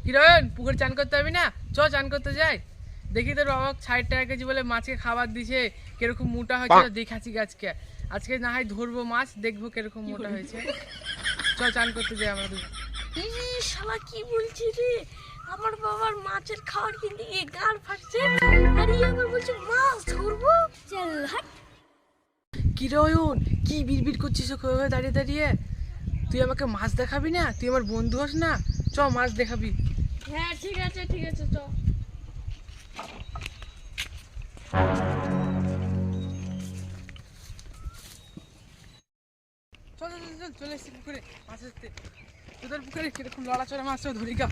Heroine পুকুরে চান করতে হবে না, চ চান করতে যাই। দেখি তোর বাবা 60 টাকা কেজি বলে মাছকে খাবার দিছে, কিরকম মোটা হয়েছে দেখাচ্ছি আজকে। আজকে না হয় ধরবো মাছ, দেখবো কিরকম মোটা হয়েছে। চ চান করতে যাই আমরা দুজন। শালা কি বলছি রে, আমার বাবার মাছের খাবার কিনতে গিয়ে গাল ফাটছে, আর ই আবার বলছে মাছ ধরবো। চল হাট। কি রয়ন, কি বিড়বিড় করছিস ওখানে দাঁড়িয়ে দাঁড়িয়ে? তুই আমাকে মাছ দেখাবি না? তুই আমার বন্ধু হস না, চ মাছ দেখাবি। হ্যাঁ ঠিক আছে ঠিক আছে, চ। চল চল চল, চলে এসছি পুকুরে মাছ ধরতে। তোদের পুকুরে কিরকম লড়াচড়া মাছ ধরি গা।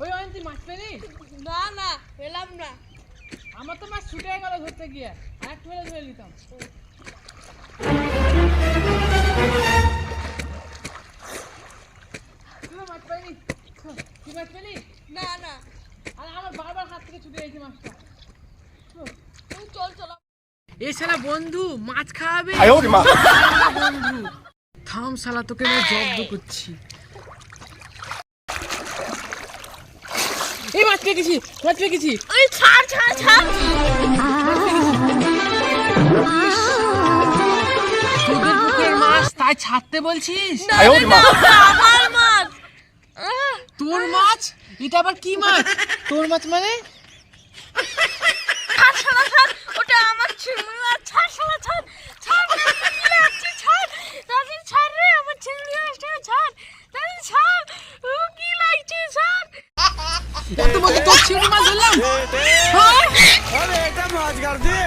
ওই অয়ন, তুই মাছ পেলি? না না পেলাম না। আমার তো মাছ ছুটে গেল ধরতে গিয়ে, আর একটু হলে ধরে নিতাম। তুই মাছ পাইনি? তুই মাছ পেলি? না না, আর আমার বারবার হাত থেকে ছুটে গেছে মাছটা। চল চল। এই শালা বন্ধু মাছ খাওয়াবে বন্ধু। থাম শালা, তোকে আমি জব্দ করছি। এই মাছ পেয়ে গেছি, মাছ পেয়ে গেছি। ওই ছাড় ছাড় ছাড়। তোদের পুকুরের মাছ তাই ছাড়তে বলছিস? আমার মাছ। তোর মাছ? এটা আবার কি মাছ? তোর মাছ মানে?